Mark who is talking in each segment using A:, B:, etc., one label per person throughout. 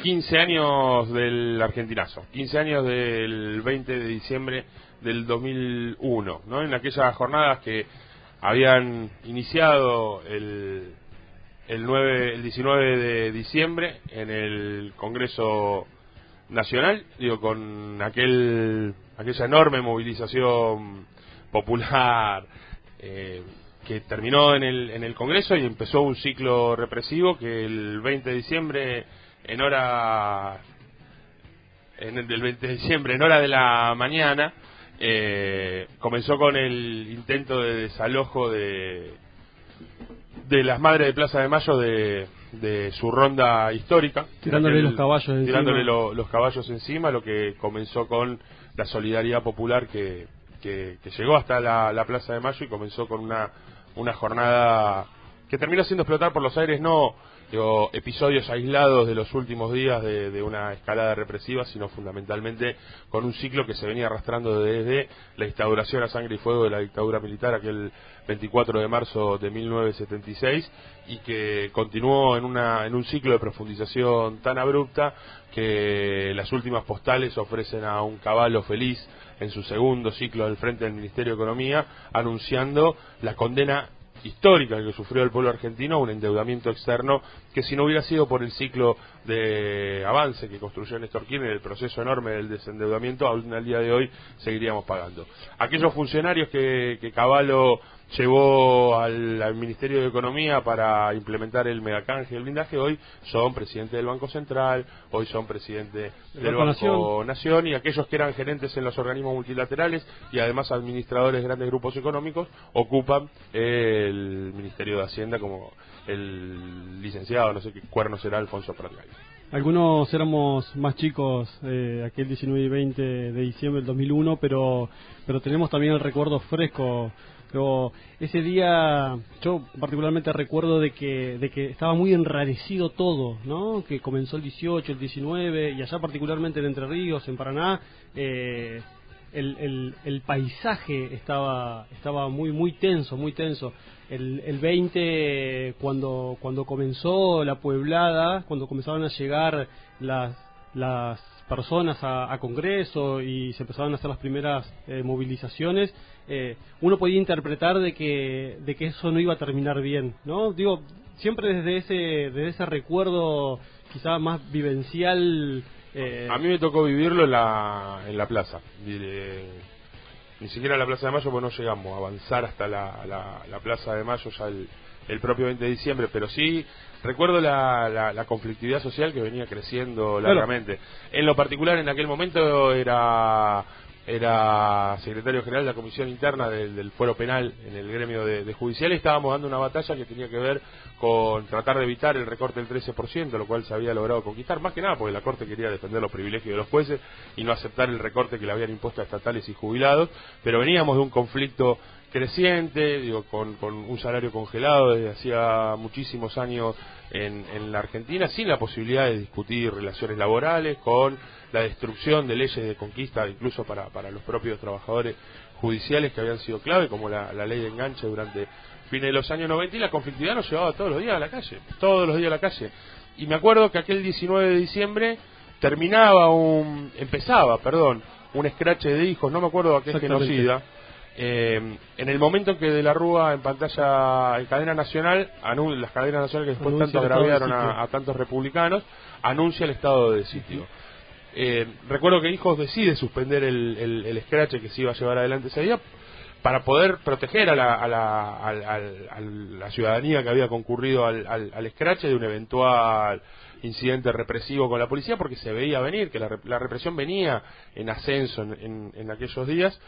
A: 15 años del Argentinazo, 15 años del 20 de diciembre del 2001, ¿no? En aquellas jornadas que habían iniciado el 19 de diciembre en el Congreso Nacional, con aquella enorme movilización popular que terminó en el Congreso y empezó un ciclo represivo que el 20 de diciembre del 20 de diciembre en hora de la mañana comenzó con el intento de desalojo de las madres de Plaza de Mayo de su ronda histórica,
B: tirándole los caballos
A: encima, lo que comenzó con la solidaridad popular que llegó hasta la Plaza de Mayo y comenzó con una jornada que terminó siendo explotada por los aires, no episodios aislados de los últimos días de una escalada represiva, sino fundamentalmente con un ciclo que se venía arrastrando desde la instauración a sangre y fuego de la dictadura militar aquel 24 de marzo de 1976 y que continuó en un ciclo de profundización tan abrupta que las últimas postales ofrecen a un caballo feliz en su segundo ciclo al frente del Ministerio de Economía, anunciando la condena histórica que sufrió el pueblo argentino, un endeudamiento externo que si no hubiera sido por el ciclo de avance que construyó Néstor Kirchner, el proceso enorme del desendeudamiento, aún al día de hoy seguiríamos pagando. Aquellos funcionarios que Cavallo llevó al Ministerio de Economía para implementar el megacanje y el blindaje, hoy son presidente del Banco Central, hoy son presidente del Banco Nación, y aquellos que eran gerentes en los organismos multilaterales y además administradores de grandes grupos económicos ocupan el Ministerio de Hacienda como el licenciado, no sé qué cuerno será, Alfonso Pratgay.
B: Algunos éramos más chicos aquel 19 y 20 de diciembre del 2001, pero tenemos también el recuerdo fresco. Pero ese día yo particularmente recuerdo de que estaba muy enrarecido todo, ¿no? Que comenzó el 18, el 19 y allá particularmente en Entre Ríos, en Paraná, el paisaje estaba muy tenso, muy tenso. El 20 cuando comenzó la pueblada, cuando comenzaron a llegar las personas a Congreso y se empezaron a hacer las primeras movilizaciones, uno podía interpretar de que eso no iba a terminar bien, ¿no? Digo, siempre desde ese recuerdo quizá más vivencial.
A: A mí me tocó vivirlo en la plaza, ni siquiera en la Plaza de Mayo, porque no llegamos a avanzar hasta la Plaza de Mayo ya el propio 20 de diciembre, pero sí recuerdo la conflictividad social que venía creciendo largamente. En lo particular, en aquel momento era secretario general de la Comisión Interna del Fuero Penal en el gremio de judiciales. Estábamos dando una batalla que tenía que ver con tratar de evitar el recorte del 13%, lo cual se había logrado conquistar, más que nada porque la Corte quería defender los privilegios de los jueces y no aceptar el recorte que le habían impuesto a estatales y jubilados, pero veníamos de un conflicto creciente, con un salario congelado desde hacía muchísimos años en la Argentina, sin la posibilidad de discutir relaciones laborales, con la destrucción de leyes de conquista, incluso para los propios trabajadores judiciales que habían sido clave, como la ley de enganche durante fines de los años 90, y la conflictividad nos llevaba todos los días a la calle. Y me acuerdo que aquel 19 de diciembre empezaba un escrache de hijos, no me acuerdo a qué genocida. En el momento en que De la Rúa en pantalla en cadena nacional, las cadenas nacionales que después tanto agraviaron a tantos republicanos, anuncia el estado de sitio. Recuerdo que Hijos decide suspender el escrache que se iba a llevar adelante ese día para poder proteger a la ciudadanía que había concurrido al escrache de un eventual incidente represivo con la policía, porque se veía venir, que la represión venía en ascenso en aquellos días.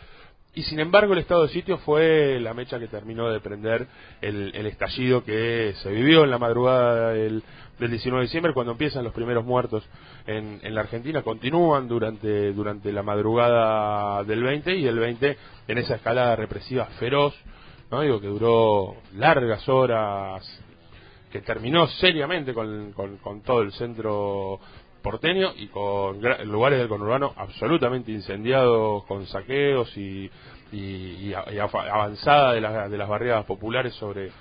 A: Y sin embargo el estado de sitio fue la mecha que terminó de prender el estallido que se vivió en la madrugada del 19 de diciembre, cuando empiezan los primeros muertos en la Argentina. Continúan durante la madrugada del 20 y el 20 en esa escalada represiva feroz, ¿no? Que duró largas horas, que terminó seriamente con todo el centro porteño y con lugares del conurbano absolutamente incendiados, con saqueos y avanzada de las barriadas populares sobre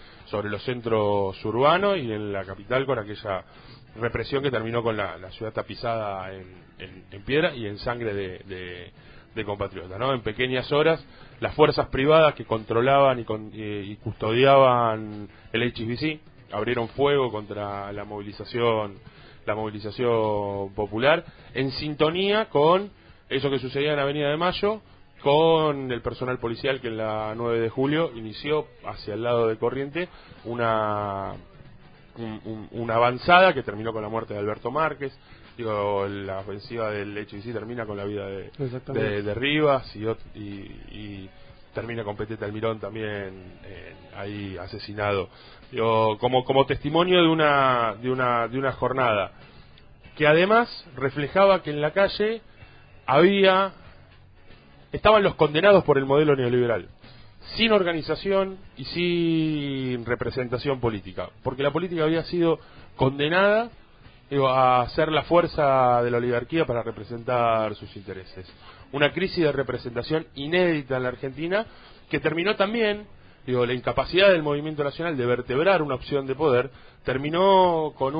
A: los centros urbanos, y en la capital con aquella represión que terminó con la ciudad tapizada en piedra y en sangre de compatriotas, ¿no? En pequeñas horas, las fuerzas privadas que controlaban y custodiaban el HSBC abrieron fuego contra la movilización popular, en sintonía con eso que sucedía en Avenida de Mayo, con el personal policial que en la 9 de julio inició hacia el lado de Corriente una avanzada que terminó con la muerte de Alberto Márquez. Digo, la ofensiva del HSBC termina con la vida de Rivas y termina con Petete Almirón también ahí asesinado. Digo, como testimonio de una jornada que además reflejaba que en la calle estaban los condenados por el modelo neoliberal, sin organización y sin representación política, porque la política había sido condenada a ser la fuerza de la oligarquía para representar sus intereses. Una crisis de representación inédita en la Argentina que terminó también, la incapacidad del movimiento nacional de vertebrar una opción de poder, terminó con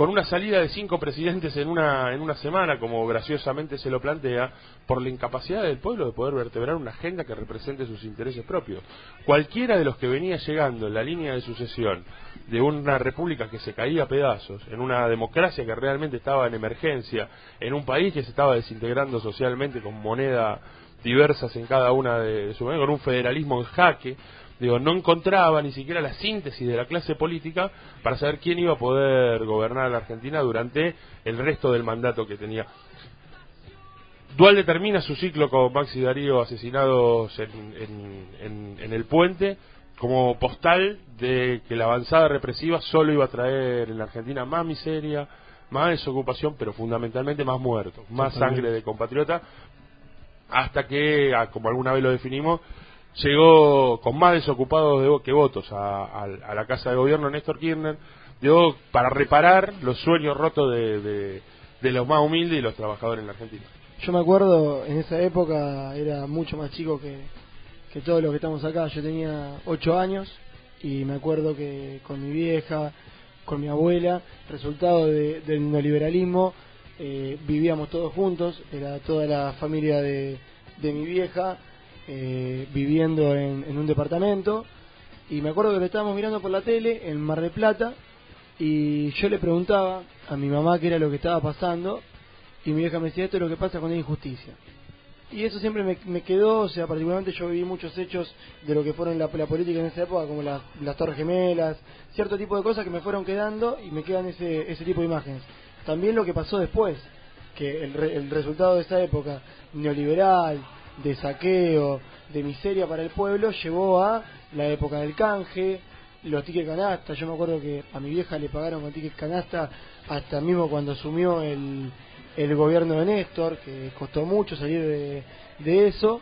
A: una salida de 5 presidentes en una semana, como graciosamente se lo plantea, por la incapacidad del pueblo de poder vertebrar una agenda que represente sus intereses propios. Cualquiera de los que venía llegando en la línea de sucesión de una república que se caía a pedazos, en una democracia que realmente estaba en emergencia, en un país que se estaba desintegrando socialmente con monedas diversas en cada una de su con un federalismo en jaque, no encontraba ni siquiera la síntesis de la clase política para saber quién iba a poder gobernar a la Argentina durante el resto del mandato que tenía. Duhalde termina su ciclo con Maxi y Darío asesinados en el puente, como postal de que la avanzada represiva solo iba a traer en la Argentina más miseria, más desocupación, pero fundamentalmente más muertos, más sangre de compatriota, hasta que, como alguna vez lo definimos, llegó con más desocupados que votos a la Casa de Gobierno Néstor Kirchner, para reparar los sueños rotos de los más humildes y los trabajadores en la Argentina.
C: Yo me acuerdo, en esa época era mucho más chico que todos los que estamos acá. Yo tenía 8 años y me acuerdo que con mi vieja, con mi abuela, resultado del neoliberalismo, vivíamos todos juntos, era toda la familia de mi vieja, viviendo en un departamento, y me acuerdo que lo estábamos mirando por la tele en Mar del Plata, y yo le preguntaba a mi mamá qué era lo que estaba pasando, y mi vieja me decía: esto es lo que pasa cuando hay injusticia. Y eso siempre me quedó, o sea, particularmente yo viví muchos hechos de lo que fueron la política en esa época, como las Torres Gemelas, cierto tipo de cosas que me fueron quedando y me quedan ese tipo de imágenes. También lo que pasó después, que el resultado de esa época neoliberal, de saqueo, de miseria para el pueblo, llevó a la época del canje, los tickets canasta. Yo me acuerdo que a mi vieja le pagaron con tickets canasta hasta mismo cuando asumió el gobierno de Néstor, que costó mucho salir de eso.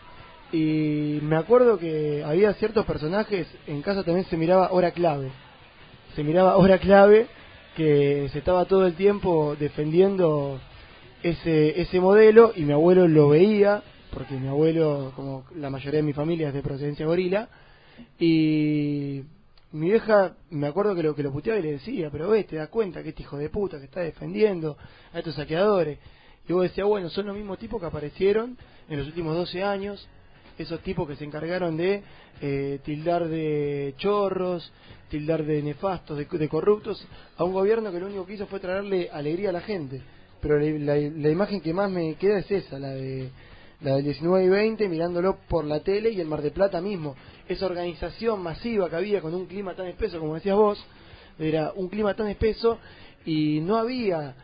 C: Y me acuerdo que había ciertos personajes, en casa también se miraba Hora Clave, que se estaba todo el tiempo defendiendo ese modelo, y mi abuelo lo veía, porque mi abuelo, como la mayoría de mi familia, es de procedencia gorila, y mi vieja, me acuerdo que lo puteaba y le decía: pero ves, te das cuenta que este hijo de puta que está defendiendo a estos saqueadores. Y vos decías: bueno, son los mismos tipos que aparecieron en los últimos 12 años, esos tipos que se encargaron de tildar de chorros, tildar de nefastos, de corruptos, a un gobierno que lo único que hizo fue traerle alegría a la gente. Pero la imagen que más me queda es esa, la del 19 y 20, mirándolo por la tele, y el Mar del Plata mismo, esa organización masiva que había con un clima tan espeso, como decías vos, era un clima tan espeso, y no había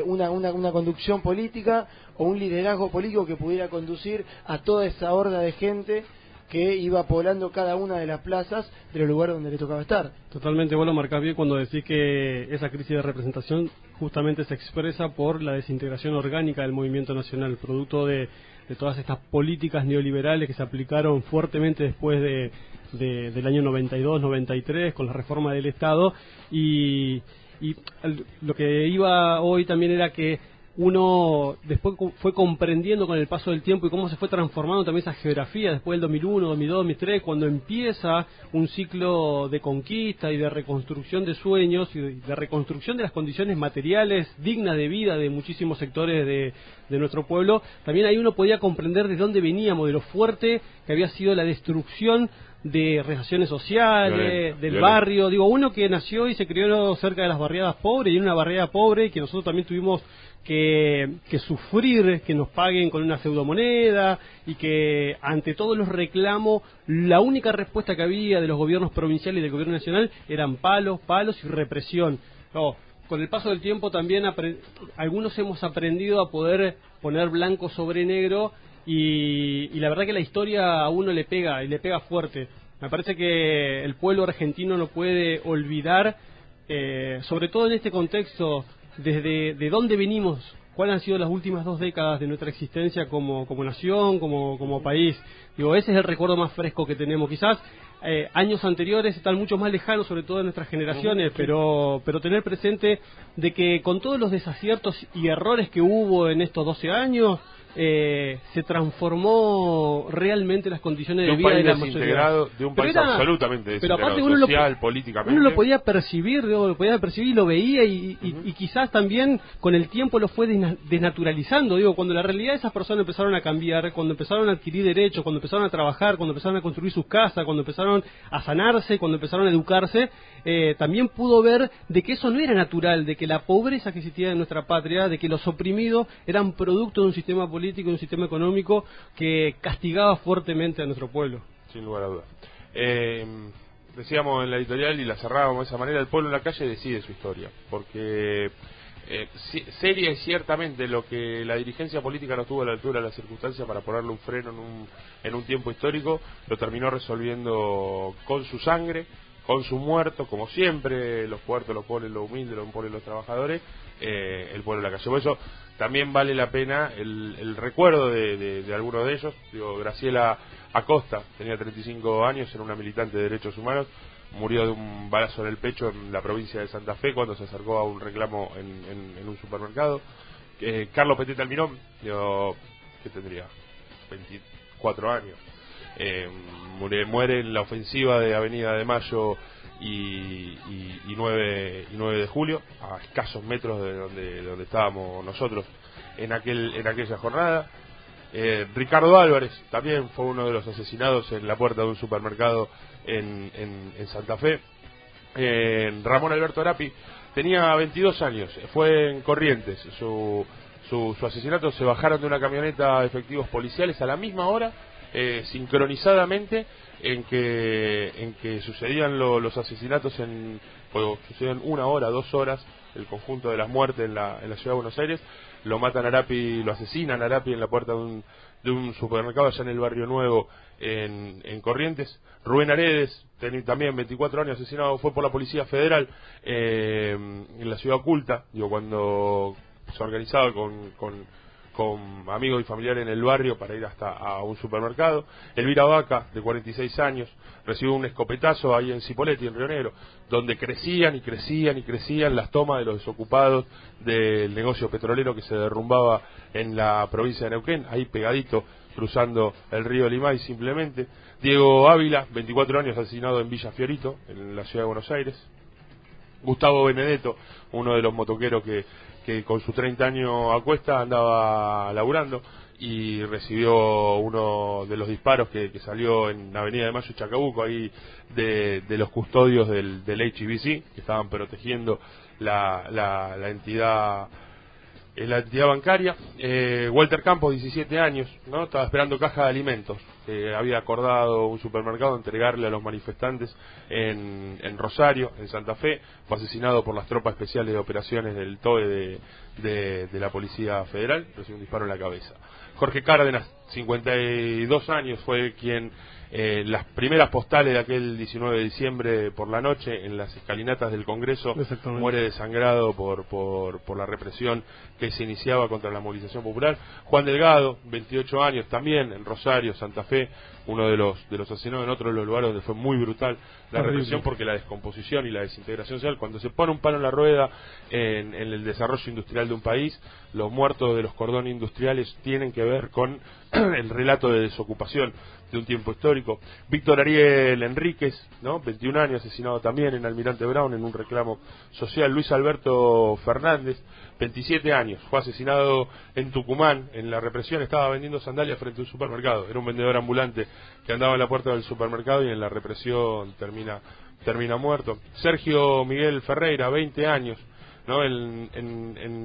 C: una conducción política o un liderazgo político que pudiera conducir a toda esa horda de gente que iba poblando cada una de las plazas de los lugares donde le tocaba estar.
B: Totalmente, vos lo marcás bien cuando decís que esa crisis de representación justamente se expresa por la desintegración orgánica del movimiento nacional, producto de todas estas políticas neoliberales que se aplicaron fuertemente después del año 92-93 con la reforma del Estado, y lo que iba hoy también era que uno después fue comprendiendo con el paso del tiempo y cómo se fue transformando también esa geografía después del 2001, 2002, 2003, cuando empieza un ciclo de conquista y de reconstrucción de sueños y de reconstrucción de las condiciones materiales dignas de vida de muchísimos sectores de nuestro pueblo. También ahí uno podía comprender de dónde veníamos, de lo fuerte que había sido la destrucción de relaciones sociales, del barrio. Digo, uno que nació y se crió cerca de las barriadas pobres y en una barriada pobre que nosotros también tuvimos que sufrir, que nos paguen con una pseudomoneda y que ante todos los reclamos la única respuesta que había de los gobiernos provinciales y del gobierno nacional eran palos y represión. No, con el paso del tiempo también algunos hemos aprendido a poder poner blanco sobre negro y la verdad que la historia a uno le pega y le pega fuerte. Me parece que el pueblo argentino no puede olvidar, sobre todo en este contexto, desde de dónde venimos, cuáles han sido las últimas 2 décadas de nuestra existencia como nación, como país. Digo, ese es el recuerdo más fresco que tenemos. Quizás años anteriores están mucho más lejanos, sobre todo en nuestras generaciones, pero tener presente de que con todos los desaciertos y errores que hubo en estos 12 años, se transformó realmente las condiciones de vida de la mayoría.
A: De un país absolutamente desintegrado,
B: pero aparte
A: social, políticamente.
B: Uno lo podía percibir, y lo veía y quizás también con el tiempo lo fue desnaturalizando. Digo, cuando la realidad de esas personas empezaron a cambiar, cuando empezaron a adquirir derechos, cuando empezaron a trabajar, cuando empezaron a construir sus casas, cuando empezaron a sanarse, cuando empezaron a educarse, también pudo ver de que eso no era natural, de que la pobreza que existía en nuestra patria, de que los oprimidos eran producto de un sistema político, de un sistema económico que castigaba fuertemente a nuestro pueblo.
A: Sin lugar a dudas. Decíamos en la editorial y la cerrábamos de esa manera: el pueblo en la calle decide su historia, porque seria y ciertamente lo que la dirigencia política no tuvo a la altura de las circunstancias para ponerle un freno en un tiempo histórico, lo terminó resolviendo con su sangre, con su muerto, como siempre, los puertos, los pobres, los humildes, los pobres, los trabajadores, el pueblo en la calle. Por eso también vale la pena el recuerdo de algunos de ellos. Digo, Graciela Acosta tenía 35 años, era una militante de derechos humanos, murió de un balazo en el pecho en la provincia de Santa Fe cuando se acercó a un reclamo en un supermercado. Carlos Petete Almirón, que tendría 24 años, muere en la ofensiva de Avenida de Mayo y 9 de julio, a escasos metros de donde estábamos nosotros en aquella jornada. Ricardo Álvarez también fue uno de los asesinados en la puerta de un supermercado en Santa Fe. Ramón Alberto Arapi tenía 22 años, fue en Corrientes. Su asesinato, se bajaron de una camioneta efectivos policiales a la misma hora, sincronizadamente en que sucedían los asesinatos sucedían 1 hora, 2 horas, el conjunto de las muertes en la ciudad de Buenos Aires. Lo matan a Arapi, lo asesinan a Arapi en la puerta de un supermercado allá en el Barrio Nuevo en Corrientes. Rubén Aredes, también 24 años, asesinado, fue por la Policía Federal en la ciudad oculta, cuando se organizaba con amigos y familiares en el barrio para ir hasta a un supermercado. Elvira Vaca, de 46 años, recibió un escopetazo ahí en Cipolletti, en Río Negro, donde crecían las tomas de los desocupados del negocio petrolero que se derrumbaba en la provincia de Neuquén, ahí pegadito, cruzando el río Limay simplemente. Diego Ávila, 24 años, asesinado en Villa Fiorito, en la ciudad de Buenos Aires. Gustavo Benedetto, uno de los motoqueros que con sus 30 años a cuesta andaba laburando y recibió uno de los disparos que salió en Avenida de Mayo y Chacabuco, ahí de los custodios del HBC, que estaban protegiendo la entidad bancaria. Walter Campos, 17 años, ¿no? Estaba esperando caja de alimentos. Había acordado un supermercado entregarle a los manifestantes en Rosario, en Santa Fe. Fue asesinado por las tropas especiales de operaciones del TOE de la Policía Federal. Recibió un disparo en la cabeza. Jorge Cárdenas, 52 años, fue quien las primeras postales de aquel 19 de diciembre por la noche en las escalinatas del Congreso, muere desangrado por la represión que se iniciaba contra la movilización popular. Juan Delgado, 28 años, también en Rosario, Santa Fe, uno de los asesinados, en otro de los lugares donde fue muy brutal la
B: Horrible.
A: represión, porque la descomposición y la desintegración social, cuando se pone un palo en la rueda en el desarrollo industrial de un país, los muertos de los cordones industriales tienen que ver con el relato de desocupación de un tiempo histórico. Víctor Ariel Enríquez, ¿no? 21 años, asesinado también en Almirante Brown en un reclamo social. Luis Alberto Fernández, 27 años, fue asesinado en Tucumán en la represión, estaba vendiendo sandalias frente a un supermercado, era un vendedor ambulante que andaba en la puerta del supermercado y en la represión termina muerto. Sergio Miguel Ferreira, 20 años, ¿no? En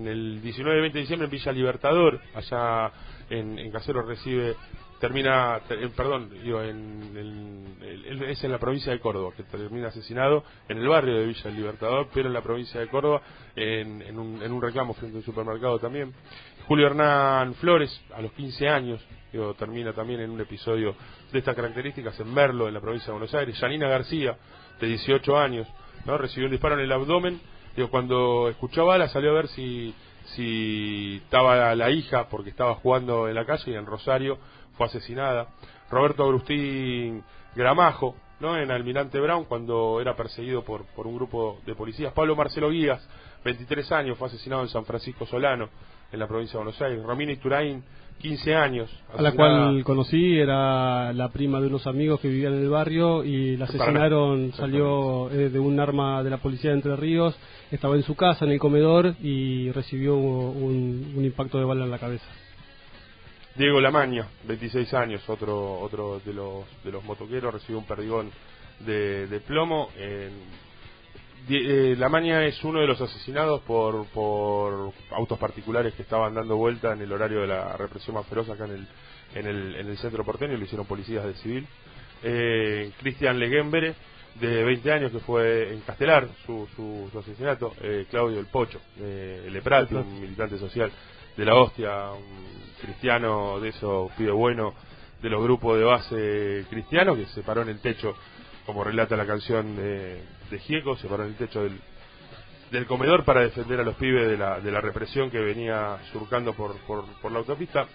A: el 19 y 20 de diciembre en Villa Libertador, allá en Caseros recibe, es en la provincia de Córdoba, que termina asesinado en el barrio de Villa Libertador, pero en la provincia de Córdoba, en un reclamo frente a un supermercado también. Julio Hernán Flores, a los 15 años, termina también en un episodio de estas características en Merlo, en la provincia de Buenos Aires. Yanina García, de 18 años, ¿no? Recibió un disparo en el abdomen. Cuando escuchó balas salió a ver si estaba la hija, porque estaba jugando en la calle, y en Rosario fue asesinada. Roberto Agustín Gramajo, ¿no? En Almirante Brown, cuando era perseguido por un grupo de policías. Pablo Marcelo Guías, 23 años, fue asesinado en San Francisco Solano, en la provincia de Buenos Aires. Romina Iturain, 15 años.
B: A la cual conocí, era la prima de unos amigos que vivían en el barrio y la asesinaron, salió de un arma de la policía de Entre Ríos, estaba en su casa, en el comedor, y recibió un impacto de bala en la cabeza.
A: Diego Lamaña, 26 años, otro de los motoqueros, recibió un perdigón de plomo. Lamaña es uno de los asesinados por autos particulares que estaban dando vuelta en el horario de la represión más feroz acá en el centro porteño, lo hicieron policías de civil. Cristian Leguembere, de 20 años, que fue en Castelar su asesinato. Claudio El Pocho, Leprati, un militante social de la hostia, un cristiano de esos, pibe bueno, de los grupos de base cristianos, que se paró en el techo, como relata la canción de Gieco, se paró en el techo del comedor para defender a los pibes de la represión que venía surcando por la autopista,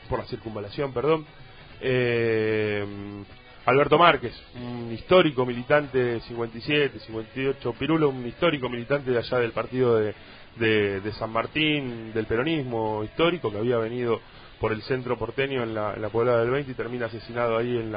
A: por la circunvalación, perdón. Alberto Márquez, un histórico militante 57, 58, Pirulo, un histórico militante de allá del partido de San Martín, del peronismo histórico, que había venido por el centro porteño en la Poblada del 20 y termina asesinado ahí en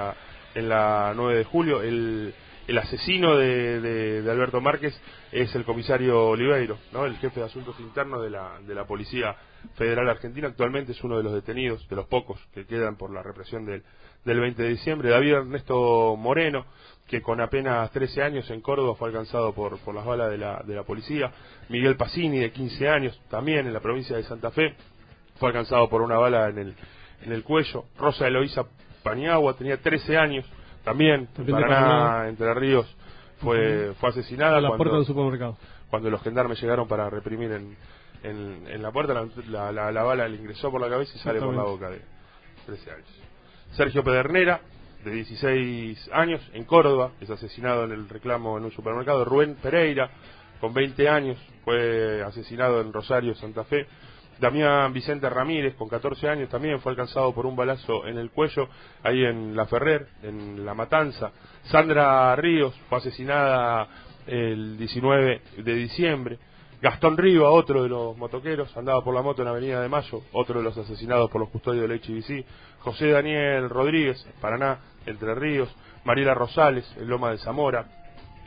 A: la 9 de julio. El asesino de Alberto Márquez es el comisario Oliveiro, ¿no? El jefe de asuntos internos de la Policía Federal Argentina. Actualmente es uno de los detenidos, de los pocos que quedan por la represión del 20 de diciembre. David Ernesto Moreno, que con apenas 13 años en Córdoba fue alcanzado por las balas de la policía. Miguel Pacini, de 15 años, también en la provincia de Santa Fe, fue alcanzado por una bala en el cuello. Rosa Eloísa Paniagua, tenía 13 años, también en Paraná, Entre Ríos, fue asesinada
B: a la puerta del supermercado.
A: Cuando los gendarmes llegaron para reprimir en la puerta, la bala le ingresó por la cabeza y sale por la boca, de 13 años. Sergio Pedernera, de 16 años, en Córdoba, es asesinado en el reclamo en un supermercado. Rubén Pereira, con 20 años, fue asesinado en Rosario, Santa Fe. Damián Vicente Ramírez, con 14 años, también fue alcanzado por un balazo en el cuello, ahí en La Ferrer, en La Matanza. Sandra Ríos fue asesinada el 19 de diciembre. Gastón Riva, otro de los motoqueros, andaba por la moto en Avenida de Mayo, otro de los asesinados por los custodios del HBC. José Daniel Rodríguez, Paraná, Entre Ríos. Mariela Rosales, en Loma de Zamora.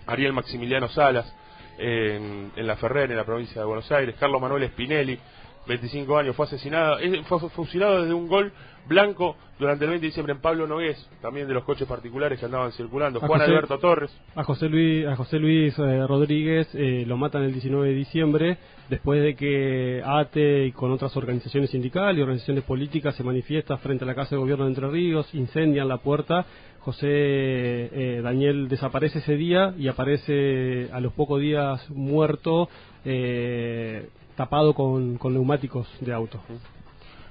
A: Ariel Maximiliano Salas, en La Ferrer, en la provincia de Buenos Aires. Carlos Manuel Spinelli, 25 años, fue fusilado desde un gol blanco durante el 20 de diciembre en Pablo Nogués, también de los coches particulares que andaban circulando. Juan Alberto Torres.
B: A José Luis Rodríguez lo matan el 19 de diciembre, después de que ATE y con otras organizaciones sindicales y organizaciones políticas se manifiesta frente a la Casa de Gobierno de Entre Ríos, incendian la puerta. José Daniel desaparece ese día y aparece a los pocos días muerto, tapado con neumáticos de auto.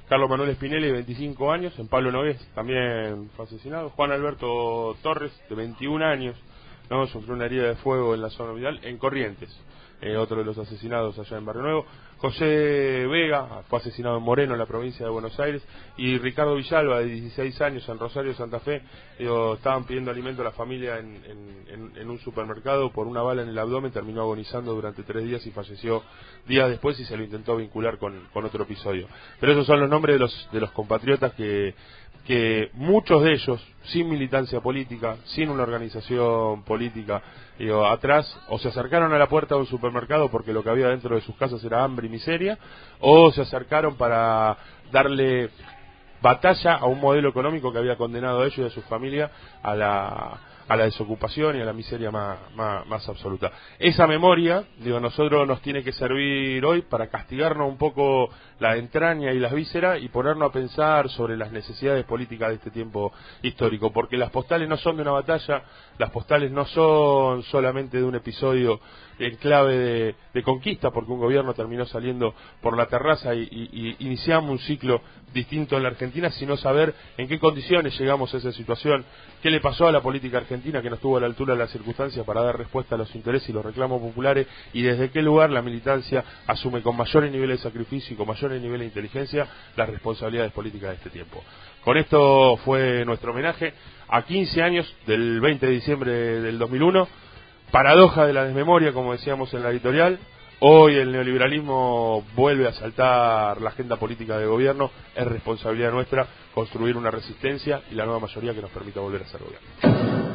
A: Carlos Manuel Spinelli, de 25 años, en Pablo Nogués, también fue asesinado. Juan Alberto Torres, de 21 años, ¿no? Sufrió una herida de fuego en la zona vital, en Corrientes. otro de los asesinados allá en Barrio Nuevo. José Vega fue asesinado en Moreno, en la provincia de Buenos Aires, y Ricardo Villalba, de 16 años, en Rosario, Santa Fe. Estaban pidiendo alimento a la familia en un supermercado, por una bala en el abdomen, terminó agonizando durante 3 días y falleció días después, y se lo intentó vincular con otro episodio. Pero esos son los nombres de los compatriotas que muchos de ellos, sin militancia política, sin una organización política atrás, o se acercaron a la puerta de un supermercado porque lo que había dentro de sus casas era hambre y miseria, o se acercaron para darle batalla a un modelo económico que había condenado a ellos y a su familia a la desocupación y a la miseria más absoluta. Esa memoria, nosotros nos tiene que servir hoy para castigarnos un poco la entraña y las vísceras y ponernos a pensar sobre las necesidades políticas de este tiempo histórico, porque las postales no son de una batalla, las postales no son solamente de un episodio en clave de conquista, porque un gobierno terminó saliendo por la terraza y iniciamos un ciclo distinto en la Argentina, sino saber en qué condiciones llegamos a esa situación, qué le pasó a la política argentina que no estuvo a la altura de las circunstancias para dar respuesta a los intereses y los reclamos populares, y desde qué lugar la militancia asume con mayores niveles de sacrificio y con mayores niveles de inteligencia las responsabilidades políticas de este tiempo. Con esto fue nuestro homenaje a 15 años del 20 de diciembre del 2001, paradoja de la desmemoria, como decíamos en la editorial. Hoy el neoliberalismo vuelve a asaltar la agenda política de gobierno. Es responsabilidad nuestra construir una resistencia y la nueva mayoría que nos permita volver a ser gobierno.